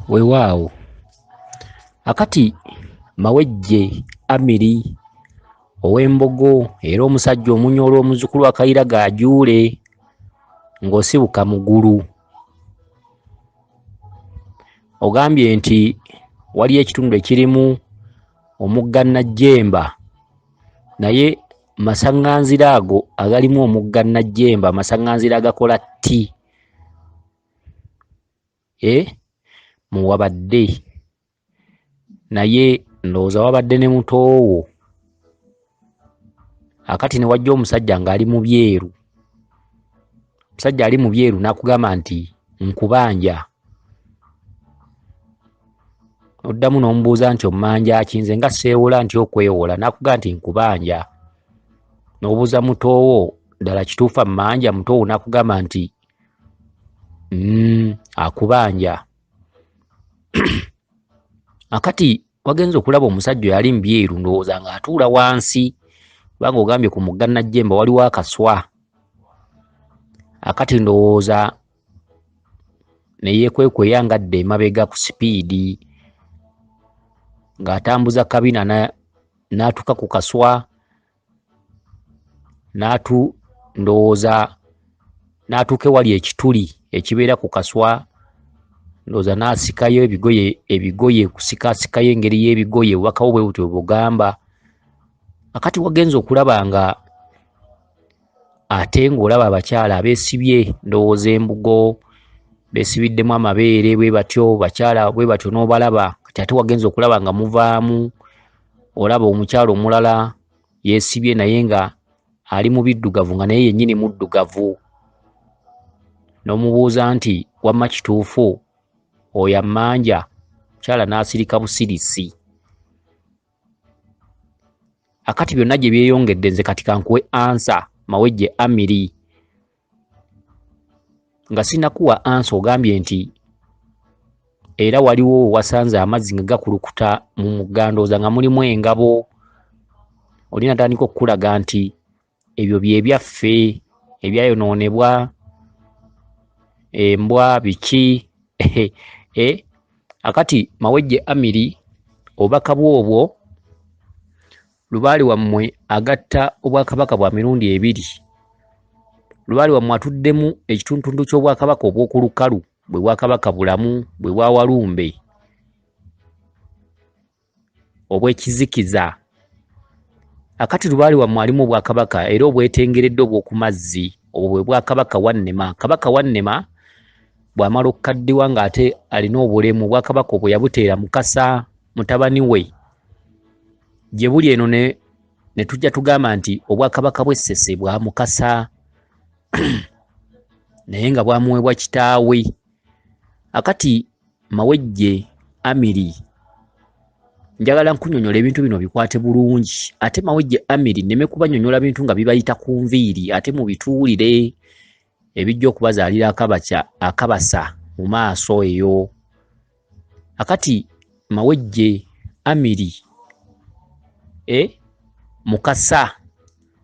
Weewaawo akati Mawejje Amiri ow'Embogo era omusajja omunyoola omuzukulu akayira gaajuule ng'osibuka mugulu. Ogambye nti waliyo ekitundu ekirimu omugga Najjemba, naye masaŋŋanzira ago agalimu omugga Najjemba masaŋŋanzira agakola tti. Muwabadde naye ndowooza wabadde ne mutoowo. Akati ne wajja omusajja ng'ali mu byeru. Omusajja ali mu byeru n'akugamba nti nkubanja. Oddamu n'omubuuza nti ommanja ki? Nze nga seewola nti okwewola. N'akugamba nti nkubanja. N'obuuza mutoowo ddala kituufu ammanja? Mutoowo n'akugamba nti akubanja. Akati wagenze okulaba omusajja yali mu byeru ndowooza ng'atuula wansi, kubanga ogambye ku mugga Najjemba waliwo akaswa. Akati ndowooza ne yeekwekweya ng'adda emabega ku sipiidi ng'atambuza kabina n'atuuka ku kaswa ndowooza n'atuuka ewali ekituli ekibeera ku kaswa, ndowooza n'asikayo ebigoye kusikasikayo engeri y'ebigoye obubaka bwe butyo bugamba. Akati wagenze okulaba nga ate ng'olaba abakyala abeesibye ndowooza embugo beesibiddemu amabeere bwe batyo, bakyala bwe batyo n'obalaba. Kati ate wagenze okulaba nga muvaamu olaba omukyala omulala yeesibye naye nga ali mu biddugavu nga naye yennyini muddugavu. N'omubuuza nti wamma kituufu oyo ammanja? Omukyala n'asirika busirisi. Akati byonna gye byeyongedde nze kati kankuwe ansa Mawejje Amiri. Nga sinnakuwa ansa ogambye nti era waliwo wasanze amazzi nga gakulukuta mu mugga ndowooza nga mulimu engabo. Oli natandika okukulaga nti ebyo bye byaffe ebyayonoonebwa, embwa biki. Akati Mawejje Amiri obubaka bwobwo Lubaale wammwe agatta obwakabaka bwa mirundi ebiri. Lubaale wammwe atuddemu ekitundu ky'obwakabaka obw'oku lukalu bwe bwakabaka Bulamu, bwe bwa Walumbe, obw'ekizikiza. Akati Lubaale wammwe alimu obwakabaka era obwetengeredde obw'oku mazzi, obwo bwe bwakabaka Wannema. Kabaka Wannema bw'amala okukaddiwa ng'ate alina obulemu, obwakabaka obwo yabuteera Mukasa mutabani we. Gye buli eno ne tujja tugamba nti obwakabaka bw'e Ssese bwa Mukasa naye nga bwamuweebwa kitaawe. Akati Mawejje Amiri njagala nkunyonyola ebintu bino bikwate bulungi. Ate Mawejje Amiri nneme kubanyonyola bintu nga bibayita ku nviiri, ate mubituulire ebijja okubazaalira akabasa mu maaso eyo. Akati Mawejje Amiri Mukasa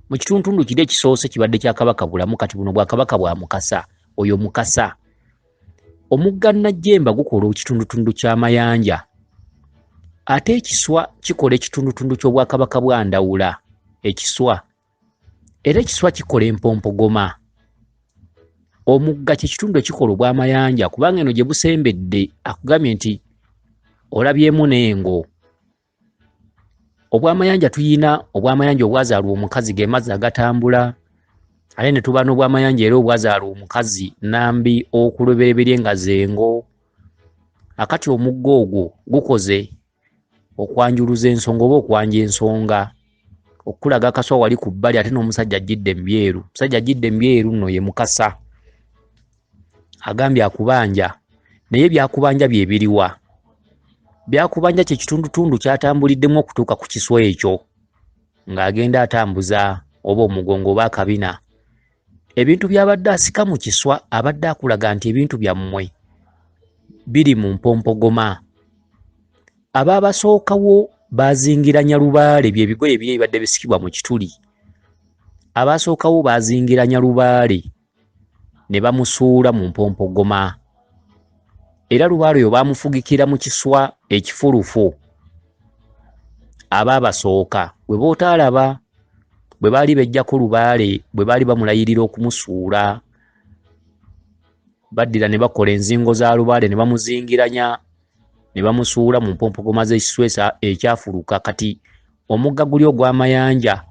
mu kitundu kiri ekisoose kibadde kya Kabaka Bulamu, kati buno bwa Kabaka bwa Mukasa. Oyo Mukasa. Omugga Najjemba gukola ekitundutundu ky'amayanja, ate ekiswa kikola ekitundutundu ky'obwakabaka bwa Ndawula. Ekiswa era ekiswa kikola empompogoma. Omugga kye kitundu ekikola obwamayanja, kubanga eno gye busembedde akugambye nti olabyemu n'engo. Obwamayanja tuyina obwamayanja obwazaalwa omukazi ge mazzi agatambula, ate ne tuba n'obwamayanja era obwazaalwa omukazi Nambi okulubereberye nga zengo. Akati omugga ogwo gukoze okwanjuluza ensonga oba okwanja ensonga, okulaga akaswa wali ku bbali ate n'omusajja ajjidde mu byeru. Omusajja ajjidde mu byeru nno ye Mukasa. Agambye akubanja, naye byakubanja bye biriwa? Byakubanja kye kitundutundu kyatambuliddemu okutuuka ku kiswa ekyo ng'agenda atambuza oba omugongo oba akabina. Ebintu by'abadde asika mu kiswa abadde akulaga nti ebintu byammwe biri mu mpompogoma. Abaabasookawo baazingiranya Lubaale, bye bigoye bye bibadde bisikibwa mu kituli. Abaasookawo baazingiranya Lubaale ne bamusuula mu mpompogoma. era Lubaale oyo bamufugikira mu kiswa ekifulufu abaabasooka bwe bootaalaba bwe baali bejjako Lubaale bwe baali bamulayirira okumusuula baddira ne bakola enzingo za Lubaale ne bamuzingiranya ne bamusuula mu mpompogoma z'ekiswa ekyafuluka. Kati omugga guli ogw'amayanja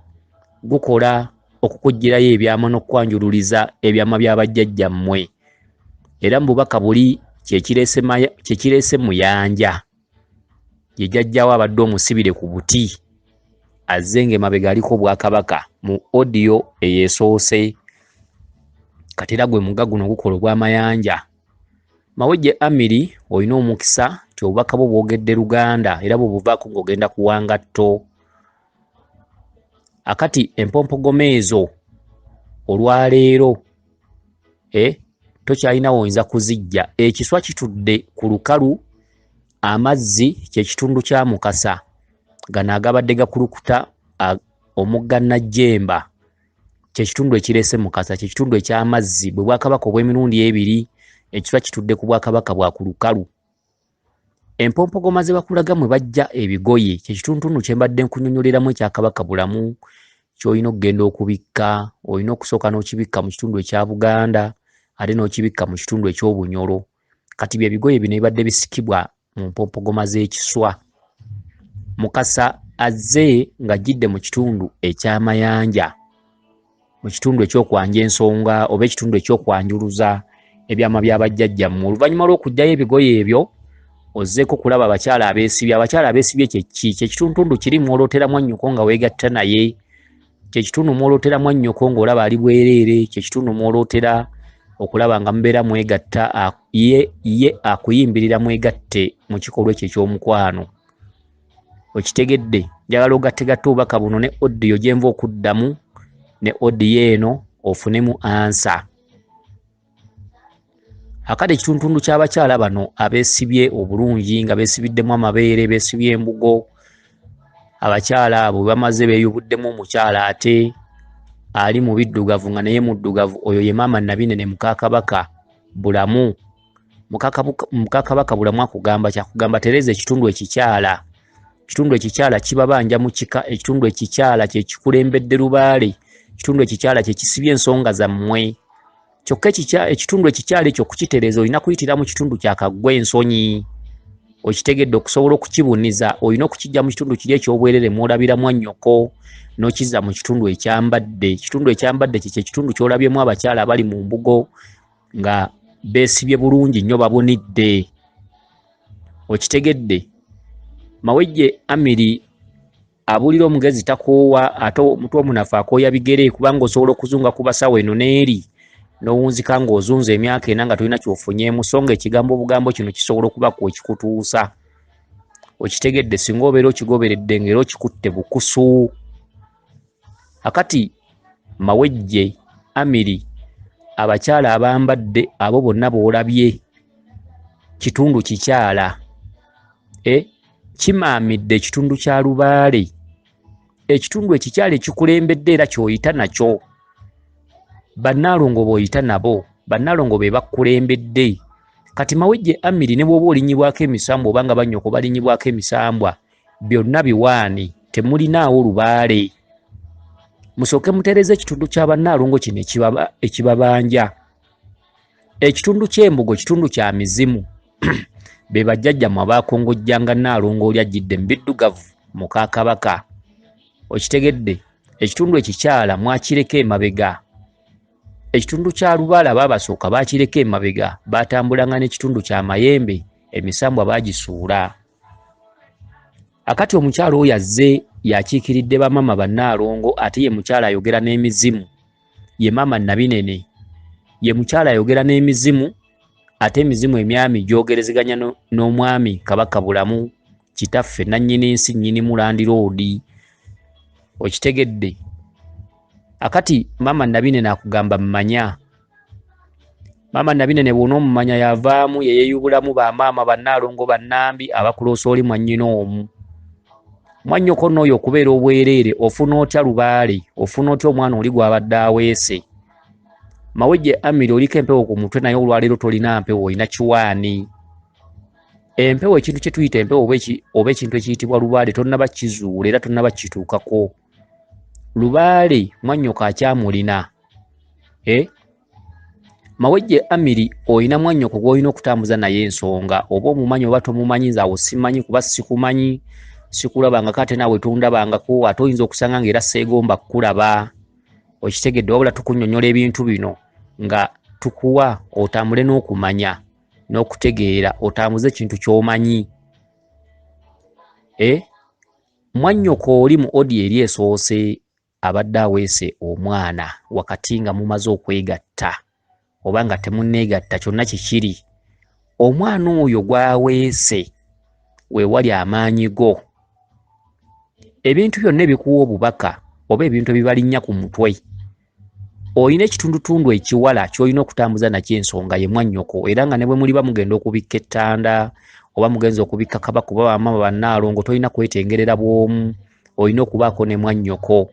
gukola okukugirayo ebyama n'okukwanjululiza ebyama bya bajjajjammwe, era mu bubaka buli kyekireese Muyanja ye jjajjawo abadde omusibire ku buti azze ng'emabega aliko Obwakabaka mu odiyo eyeesoose. Kati era gwe mugga guno gukola ogw'amayanja. Mawejje Amiri olina omukisa nti obubaka bwo bwogedde Luganda era bwebuvaako ng'ogenda kuwanga tto. Akati empompogoma ezo olwaleero tokyalina woyinza kuzijja. Ekiswa kitudde ku lukalu, amazzi kyekitundu kya Mukasa gano agabadde gakulukuta omugga Najjemba kyekitundu ekireese Mukasa, kyekitundu eky'amazzi. Bwe Bwakabaka obw'emirundi ebiri ekiswa kitudde ku Bwakabaka bwa ku lukalu. Empompogoma ze bakulaga mwe bajja ebigoye kyekitundu kye mbadde nkunyonnyoleramu ekya Kabaka Bulamu ky'olina okugenda okubikka. Olina okusooka n'okibikka mu kitundu ekya Buganda ate n'okibikka mu kitundu eky'Obunyoro. Kati bye bigoye bino bibadde bisikibwa mu mpompogoma z'ekiswa. Mukasa azze ng'ajjidde mu kitundu eky'amayanja, mu kitundu ekyokwanja ensonga oba ekitundu ekyokwanjuluza ebyama bya bajjajjammwe. Oluvannyuma lw'okugyayo ebigoye ebyo ozzeeko kulaba abakyala abeesibye. Abakyala abeesibye kyeki? Kyekitundu kiri mwolootera mwannyoko nga weegatta naye, kyekitundu mwolootera mwannyoko ng'olaba ali bwereere, kyekitundu mwolootera okulaba nga mubeera mwegatta, ye akuyimbirira mwegatte mu kikolwa ekyo eky'omukwano. Okitegedde? Njagala ogattegatte obubaka buno ne odiyo gye nva okuddamu ne odiyo eno ofunemu ansa. Akati ekitundu ky'abakyala bano abeesibye obulungi nga beesibiddemu amabeere, beesibye embugo, abakyala abo bamaze beeyubuddemu omukyala ate ali mu biddugavu nga naye muddugavu, oyo ye maama Nabinene muka Kabaka Bulamu. Muka Kabaka Bulamu akugamba kyakugamba tereeza ekitundu ekikyala. Ekitundu ekikyala kibabanja mu kika, ekitundu ekikyala kye kikulembedde Lubaale, ekitundu ekikyala kye kisibye ensonga zammwe. Kyokka ekitundu ekikyala ekyo okukitereeza olina kuyitira mu kitundu kya Kaggwa Ensonyi. Okitegedde? Okusobola okukibuniza olina okukijja mu kitundu kiri eky'obwerere mwolabira mwannyoko n'okizza mu kitundu ekyambadde. Ekitundu ekyambadde kye kitundu ky'olabyemu abakyala abali mu mbugo nga beesibye bulungi nnyo babunidde. Okitegedde? Mawejje Amiri abuulira omugezi takoowa ate omutwe omunafu akooya bigere, kubanga osobola okuzunga ku basawo eno n'eri n'owunzika ng'ozunza emyaka ena nga tolina kyofunyeemu, so nga ekigambo obugambo kino kisobola okuba ku ekikutuusa. Okitegedde? Singa obeera okigoberedde ng'era okikutte bukusu. Akati Mawejje Amiri abakyala abambadde abo bonna boolabye kitundu kikyala, kimaamidde ekitundu kya Lubaale. Ekitundu ekikyala ekikulembedde era ky'oyita nakyo. Bannaalongo b'oyita nabo, bannaalongo be bakulembedde. Kati Mawejje Amiri ne bw'oba olinyibwako emisambwa oba nga bannyoko balinyibwako emisambwa, byonna biwaani, temulinaawo Lubaale. Musooke mutereeze ekitundu kya bannaalongo kino ekibabanja. Ekitundu ky'embugo kitundu kya mizimu. Be bajjajjammwe abaakongojjanga Nnaalongo oli ajjidde mu biddugavu muka Kabaka. Okitegedde? Ekitundu ekikyala mwakireka emabega. Ekitundu kya Lubaale abaabasooka baakireka emabega, baatambulanga n'ekitundu kya Mayembe, emisambwa baagisuula. Akati omukyala oyo azze yakiikiridde bamama bannaalongo ate ye mukyala ayogera n'emizimu, ye maama Nabinene. Ye mukyala ayogera n'emizimu ate emizimu emyami gyogerezeganya n'omwami Kabaka Bulamu, kitaffe nannyini nsi, nnyini Mulandiroodi. Okitegedde? Akati maama Nabinene akugamba mmanya. Maama Nabinene bw'onoomumanya yavaamu yeeyubulamu bamaama bannaalongo bannambi abakuloosa oli mwannyina omu. Mwannyoko n'oyo okubeera obwereere ofuna otya Lubaale, ofuna otya omwana oli gw'abadde aweese. Mawejje Amiri oliko empewo ku mutwe naye olwaleero tolina mpewo, olina kiwaani. empewo ekintu kye tuyita empewo oba ekintu ekiyitibwa lubaale tonnaba kizuula era tonnaba kituukako. Lubaale mwannyoko akyamulina. Mawejje Amiri oyina mwannyoko gw'olina okutambuza naye ensonga oba omumanyi oba tomumanyi, nze awo simanyi kuba sikumanyi sikulabangako ate naawe tondabangako ate oyinza okusanga ng'era seegomba kukulaba. Okitegedde wabula tukunnyonnyola ebintu bino nga tukuwa otambule n'okumanya n'okutegeera otambuze ekintu ky'omanyi. Mwannyoko oli mu odi eri esoose abadde aweese omwana wakati nga mumaze okwegatta oba nga temunneegatta kyonna kikiri. Omwana oyo gw'aweese weewali amaanyi go. Ebintu byonna ebikuwa obubaka oba ebintu ebibalinnya ku mutwe, olina ekitundutundu ekiwala ky'olina okutambuza nakyo ensonga ye mwannyoko, era nga ne bwe muliba mugenda okubikka ettanda oba mugenza okubikka kabaka oba bamaama bannaalongo tolina kwetengerera bw'omu, olina okubaako ne mwannyoko.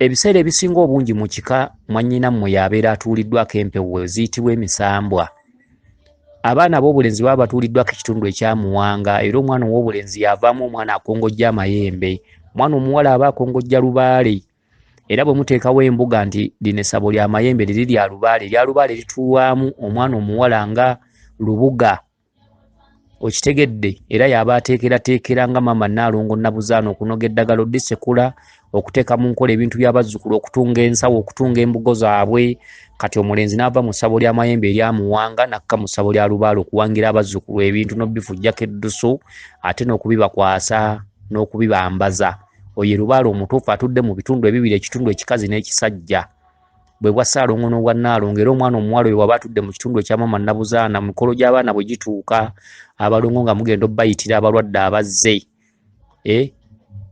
Ebiseera ebisinga obungi mu kika mwannyinammwe yabeera atuuliddwako empewo ziyitibwa emisambwa. Abaana b'obulenzi baba batuuliddwako ekitundu ekyamuwanga era omwana ow'obulenzi yavaamu omwana akongojja amayembe, omwana omuwala aba akongojja lubaale. Era bwe muteekawo embuga nti lino essabo lya mayembe liri lya lubaale, erya lubaale lituulwamu omwana omuwala nga lubuga. Okitegedde? Era yaba ateekerateekera nga maama Nnaalongo Nabuzaana okunoga eddagala oddisekula, okuteeka mu nkola ebintu by'abazzukulu, okutunga ensawo, okutunga embugo zaabwe. Kati omulenzi n'ava mu ssabo ly'amayembe eryamuwanga n'akka mu ssabo lya lubaale okuwangira abazzukulu ebintu n'obibifujjako eddusu ate n'okubibakwasa n'okubibambaza. Oye lubaale omutuufu atudde mu bitundu ebibiri, ekitundu ekikazi n'ekisajja, bwe bwa Ssaalongo n'obwa Nnaalongo. Era omwana omuwala oyo waba atudde mu kitundu ekya maama Nabuzaana, mu mikolo gy'abaana bwe gituuka, abalongo nga mugenda obbayitira abalwadde abazze.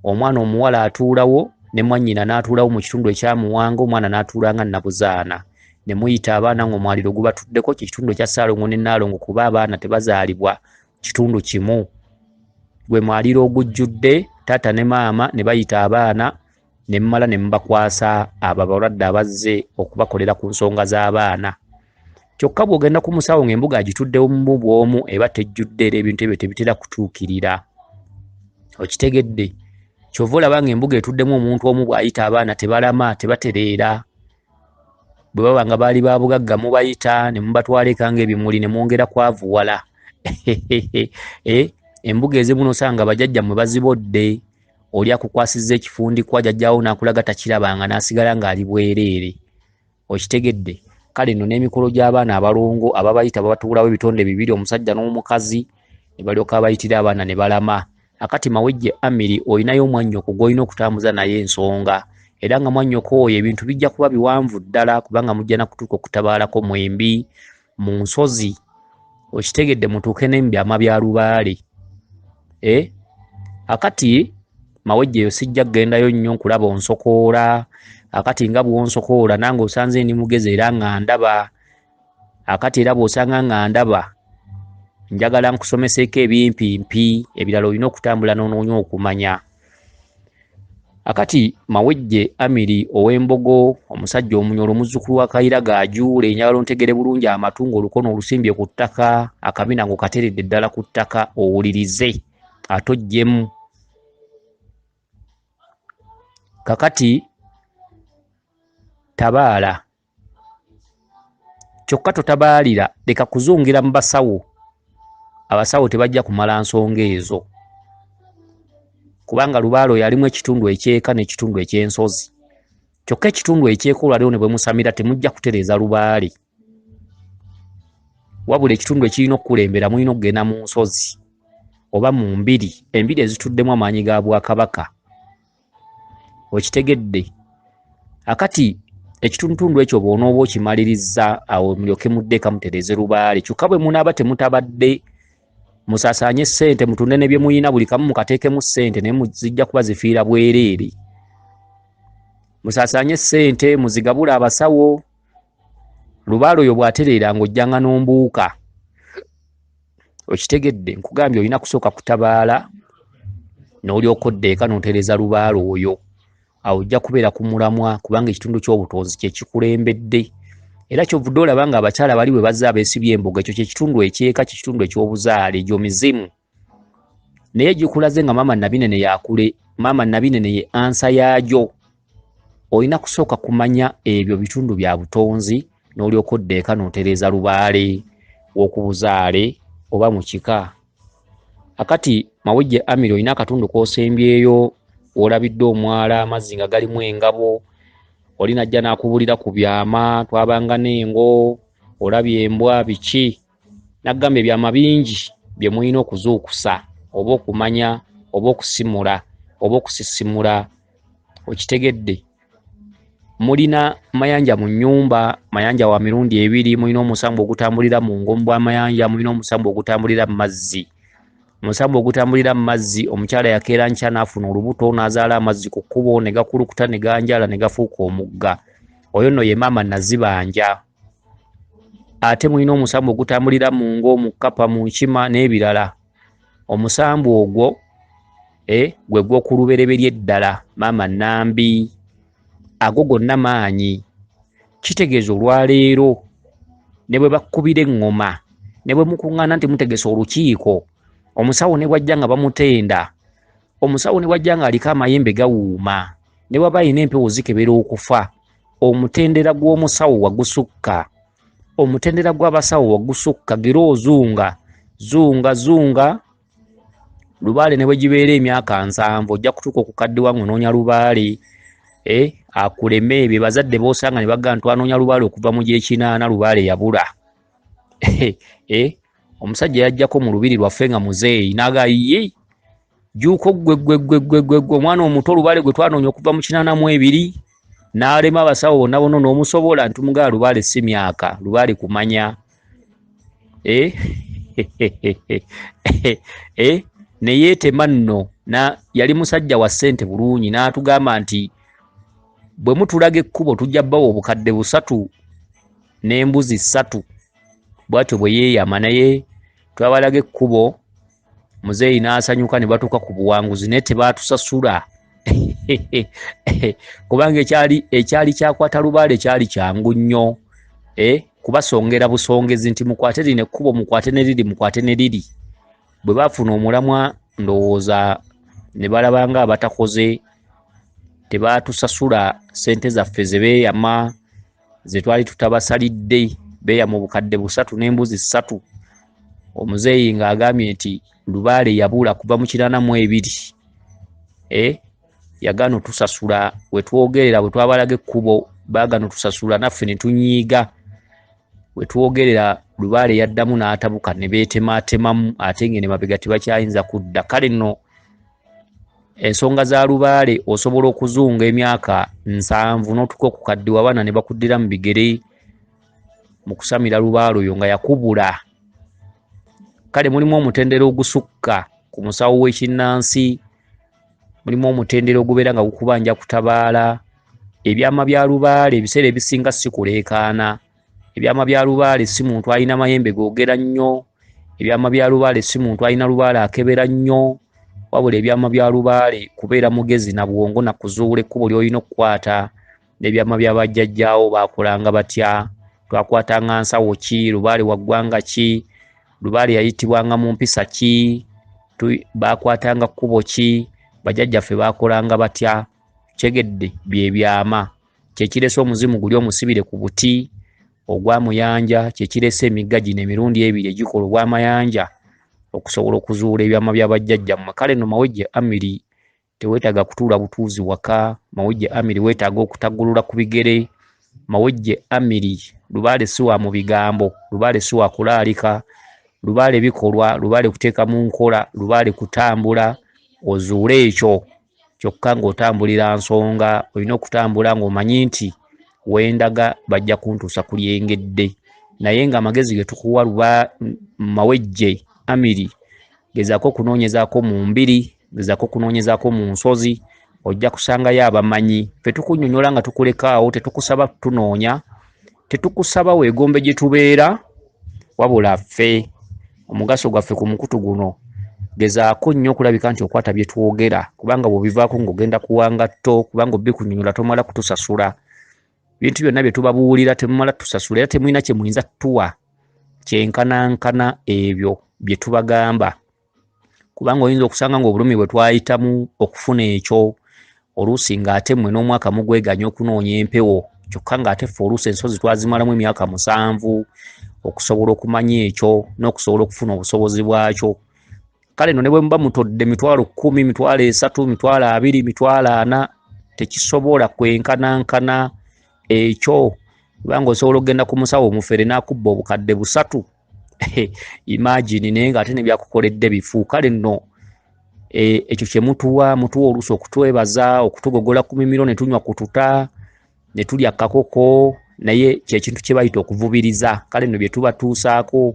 Omwana omuwala atuulawo ne mwannyina n'atuulawo mu kitundu ekyamuwanga, omwana n'atuula nga Nabuzaana. Ne muyita abaana ng'omwaliro gubatuddeko, kitundu ekya Ssaalongo ne Nnaalongo kuba abaana tebazaalibwa kitundu kimu. Gwe mwaliro ogujjudde taata ne maama ne bayita abaana ne mmala ne mubakwasa abo abalwadde abazze okubakolera ku nsonga z'abaana. Kyokka bw'ogenda ku musawo ng'embuga agituddewo mu bw'omu eba tejjudde era ebintu ebyo tebitera kutuukirira. Okitegedde? Kyova olaba ng'embuga etuddemu omuntu omu bw'ayita abaana tebalama, tebatereera. Bwe baba nga baali ba bugagga mubayita ne mubatwala eka ng'ebimuli ne mwongera kwavuwala. Embuga ezimu n'osanga bajjajjammwe bazibodde, oli akukwasizza ekifundikwa jjajjaawo n'akulaga takirabanga n'asigala ng'ali bwereere. Okitegedde? Kale nno n'emikolo gy'abaana abalongo ababayita babatuulawo ebitonde bibiri, omusajja n'omukazi, ne balyoka abayitira abaana ne balama. Akati Mawejje Amiri olinayo mwannyoko gw'olina okutambuza naye ensonga, era nga mwannyoko oyo ebintu bijja kuba biwanvu ddala kubanga mujja na kutuuka okutabaalako mwembi mu nsozi. Okitegedde? Mutuuke ne mu byama bya lubaale. Akati Mawejje eyo sijja kgendayo nnyo nkulaba onsokoola. Akati nga bw'onsokoola nange osanze ndi mugezi era nga ndaba. Akati era bw'osanga nga ndaba, njagala nkusomeseeko ebimpimpi, ebirala olina okutambula n'onoonya okumanya. Akati Mawejje Amiri ow'Embogo, omusajja omunyolo, muzzukulu wa Kayira Gaajuule, njagala ontegere bulungi amatu ng'olukono olusimbye ku ttaka, akabina ng'okateredde ddala ku ttaka owulirize atojjemu. Kakati tabaala, kyokka totabaalira, leka kuzungira mu basawo. Abasawo tebajja kumala nsonga ezo kubanga lubaale oyo alimu ekitundu ekyeka n'ekitundu eky'ensozi. Kyokka ekitundu ekyeka olwaliwo ne bwe musamira temujja kutereeza lubaale, wabula ekitundu ekirina okukulembera mulina okugenda mu nsozi oba mu mbiri, embiri ezituddemu amaanyi ga Bwakabaka. Okitegedde? Akati ekitundutundu ekyo bw'onooba okimalirizza awo mulyoke muddeeka mutereeze lubaale. Kyokka bwe munaaba temutabadde, musaasaanye ssente, mutunde ne bye muyina, buli kamu mukateekemu ssente naye zijja kuba zifiira bwereere. Musaasaanye ssente muzigabula abasawo. Lubaale oyo bw'atereera ng'ojjanga n'ombuuka. Okitegedde? Nkugambye olina kusooka kutabaala n'olyoka oddeeka n'otereeza lubaale oyo. Awo ojja kubeera ku mulamwa kubanga ekitundu ky'obutonzi kye kikulembedde era kyovudde olaba nga abakyala bali bwe bazze abeesibye embuga, ekyo kyekitundu ekyeka, kitundu ekyobuzaale, egyo mizimu. Naye gikulaze nga maama Nabinene yakule, maama Nabinene ye ansa yaagyo. Olina kusooka kumanya ebyo bitundu bya butonzi n'olyoka oddeeka n'otereeza Lubaale w'okubuzaale oba mu kika. Akati Mawejje Amiri olina akatundu k'osembyeyo, olabidde omwala, amazzi nga galimu engabo, oli najja n'akubulira ku byama, twabanga n'engo, olabye embwa, biki, n'agamba ebyama bingi bye mulina okuzuukusa oba okumanya oba okusimula oba okusisimula. Okitegedde? Mulina mayanja mu nnyumba, mayanja wa mirundi ebiri, mulina omusambu ogutambulira mu ngomu bw'amayanja, mulina omusambu ogutambulira mu mazzi. Omusambu ogutambulira mu mazzi, omukyala yakeera nkya n'afuna olubuto n'azaala amazzi ku kkubo ne gakulukuta ne ganjala ne gafuuka omugga. Oyo nno ye maama Nazibanja. Ate mulina omusambu ogutambulira mu ngo, mu kkapa, mu nkima n'ebirala. Omusambu ogwo gwe gw'okulubereberye ddala maama Nambi. Ago gonna maanyi. Kitegeeza olwaleero ne bwe bakkubira eŋŋoma, ne bwe mukuŋŋaana nti mutegesa olukiiko, omusawo ne bwajja nga bamutenda, omusawo ne bwajja nga aliko amayembe gawuuma, ne bw'aba alina empewo zikebera okufa, omutendera gw'omusawo wagusukka, omutendera gw'abasawo wagusukka, gera ozunga, zunga. Lubaale ne bwe gibeera emyaka 7 ojja kutuuka okukadde wangu noonya Lubaale. Akuleme bye bazadde boosanga ne bagamba twanoonya Lubaale okuva mu gy'ekinaana, Lubaale yabula. Omusajja yajjako mu lubiri lwaffe nga muzeeyi n'aga ye Jjuuko gwe omwana omuto Lubaale gwe twanoonya okuva mu 82 n'alema abasawo bonna bono n'omusobola ntumugaa Lubaale si myaka, Lubaale kumanya. Ne yeetema nno yali musajja wa ssente bulungi n'atugamba nti bwe mutulaga ekkubo tujja bbawa obukadde 3 n'embuzi 3. Bwatyo bwe yeeyama, naye twabalaga ekkubo, muzeeyi n'asanyuka ne batuuka ku buwanguzi naye tebaatusasula. Kubanga ekyali kyakwata Lubaale kyali kyangu nnyo. Kubasongera busongezi nti mukwate lino ekkubo, mukwate ne liri, mukwate ne liri. Bwe baafuna omulamwa ndowooza ne balaba nga abatakoze, tebaatusasula ssente zaffe ze beeyama, ze twali tutabasalidde, beeyama obukadde 3 n'embuzi 3. Omuzeeyi ng'agambye nti Lubaale yabula kuva mu 82. Yagaana otusasula, we twogerera bwe twabalaga ekkubo baagaana otusasula, naffe ne tunyiiga. We twogerera Lubaale yaddamu n'atabuka ne beetemaatemamu, ate ngene mabega tebakyayinza kudda. Kale nno ensonga za Lubaale osobola okuzunga emyaka 7 n'otuuka okukadde wabana ne bakuddira mu bigere mu kusamira Lubaale oyo nga yakubula. Kale mulimu omutendera ogusukka ku musawo w'ekinnansi, mulimu omutendera ogubeera nga gukubanja kutabaala. Ebyama bya Lubaale ebiseera ebisinga si kuleekaana. Ebyama bya Lubaale si muntu alina mayembe googera nnyo. Ebyama bya Lubaale si muntu alina Lubaale akebera nnyo. Wabula ebyama bya Lubaale kubeera mugezi na bwongo na kuzuula ekkubo ly'olina okukwata. N'ebyama bya bajjajjaawo baakolanga batya, twakwatanga nsawo ki, Lubaale waggwanga ki, Lubaale yayitibwanga mu mpisa ki, baakwatanga kkubo ki, bajjajjaffe baakolanga batya. Kyegedde bye byama. Kyekirese omuzimu guli omusibire ku buti ogwamuyanja, kyekirese emigga gino emirundi 2 egikola ogw'amayanja okusobola okuzuula ebyama bya bajjajjammwe. Kale nno Mawejje Amiri teweetaaga kutuula butuuzi waka. Mawejje Amiri weetaaga okutaggulula ku bigere. Mawejje Amiri Lubaale si wa mu bigambo, Lubaale si wa kulaalika, Lubaale bikolwa, Lubaale kuteeka mu nkola, Lubaale kutambula. Ozuule ekyo kyokka ng'otambulira nsonga. Olina okutambula ng'omanyi nti wendaga bajja kuntuusa ku lyengedde. Naye ng'amagezi ge tukuwa Mawejje Amiri, gezaako okunoonyezaako mu mbiri, gezaako okunoonyezaako mu nsozi, ojja kusangayo abamanyi. Ffe tukunnyonnyola nga tukulekaawo, tetukusaba tunoonya, tetukusaba weegombe gye tubeera, wabula ffe omugaso gwaffe ku mukutu guno gezaako nnyo okulabika nti okwata bye twogera, kubanga bw'obivaako ng'ogenda kuwanga tto, kubanga obbikunnyonnyola tomala kutusasula. bintu byonna bye tubabuulira temumala tusasula era temulina kye muyinza tuwa kyenkanankana ebyo bye tubagamba, kubanga oyinza okusanga ng'obulumi bwe twayitamu okufuna ekyo oluusi ng'ate mmwe n'omwaka mugweganya okunoonya empewo, kyokka ng'ate ffe oluusi ensozi twazimalamu emyaka 7 okusobola okumanya ekyo n'okusobola okufuna obusobozi bwakyo. Kale nno ne bwe muba mutodde 10,000, 30,000, 20,000, 40, tekisobola kwenkanankana ekyo, kubanga osobola okugenda ku musawo omufere n'akubba obukadde 3. Imagine naye ng'ate ne byakukoledde bifu. Kale nno ekyo kye mutuwa oluusi okutwebaza, okutugogola ku mimiro ne tunywa ku tuta ne tulya kakoko, naye kyekintu kye bayita okuvubiriza. Kale nno bye tubatuusaako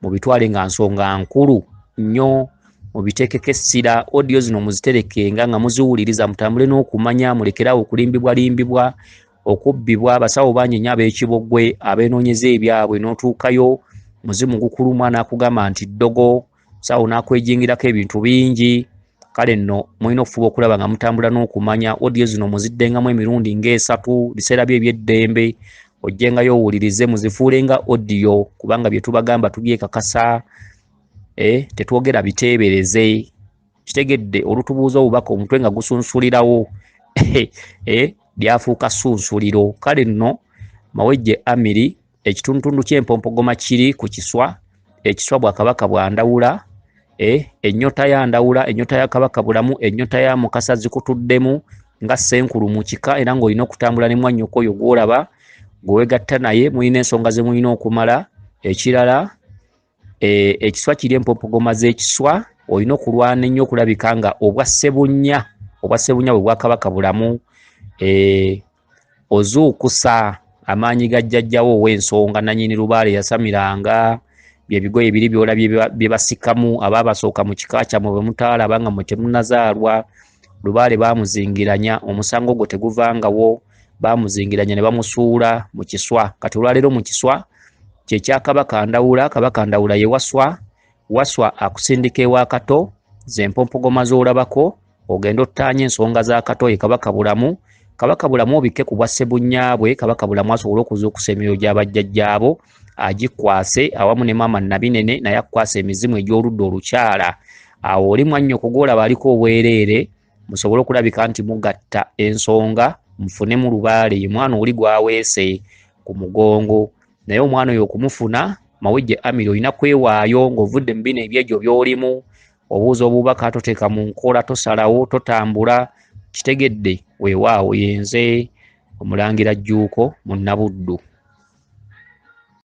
mubitwale nga nsonga nkulu nnyo, mubiteekeko essira, audio zino muziterekenga nga muziwuliriza, mutambule n'okumanya, mulekerawo okulimbibwalimbibwa, okubbibwa. Abasawo bangi nnyo ab'ekibogwe abeenoonyeza ebyabwe, n'otuukayo muzimu gukuluma n'akugamba nti ddogo, sawo n'akwejingirako ebintu bingi. Kale nno mulina okufuba okulaba nga mutambula n'okumanya. Audio zino muziddengamu emirundi nga3, biseera bye eby'eddembe ojjengayo owulirize, muzifuulenga audio, kubanga bye tubagamba tubyekakasa, tetwogera biteebereze. Kitegedde olutubuuza obubaka omutwe nga gusunsulirawo byafuuka sunsuliro. Kale nno Mawejje Amiri, ekitundutundu ky'empompogoma kiri ku kiswa, ekiswa bwa Kabaka bwa Ndawula, ennyota ya Ndawula, ennyota ya Kabaka Bulamu, ennyota ya Mukasa zikutuddemu nga Ssenkulu mu kika, era ng'olina okutambula ne mwannyoko oyo gw'olaba gwewegatta naye, mulina ensonga ze mulina okumala. Ekirala, ekiswa kiri empompogoma z'ekiswa, olina okulwana ennyo okulabika nga obwa Ssebunnya bwe bwa Kabaka Bulamu ozuukusa amaanyi ga jjajjawo ow'ensonga nannyini Lubaale yasamiranga, bye bigoye biri by'olabye bye basikamu abaabasooka mu kika kyammwe bwe mutaalaba nga mmwe temunnazaalwa. Lubaale baamuzingiranya, omusango gwo teguvangawo, baamuzingiranya ne bamusuula mu kiswa. Kati olwaleero mu kiswa kye kya Kabaka Ndawula. Kabaka Ndawula ye Waswa akusindika ewa Kato, ze mpompogoma z'olabako, ogenda ottaanya ensonga za Kato ye Kabaka Bulamu. Kabaka Bulamu obikke ku bwa Ssebunya bwe, Kabaka Bulamu asobole okuzuukusa emyoyo gy'abajjajjaabo, agikwase awamu ne maama Nabinene naye akwasa emizimu egy'oludda olukyala. Awo oli mwannyoko gw'olaba aliko obwereere, musobole okulabika nti mugatta ensonga, mufunemu Lubaale, ye mwana oli gwaweese ku mugongo. Naye omwana oyo okumufuna, Mawejje Amiri olina kwewaayo ng'ovudde mu bino ebyejjo by'olimu, obuuza obubaka toteeka mu nkola, tosalawo, totambula. Kitegedde weewaawo, yenze Omulangira Jjuuko Munabuddu.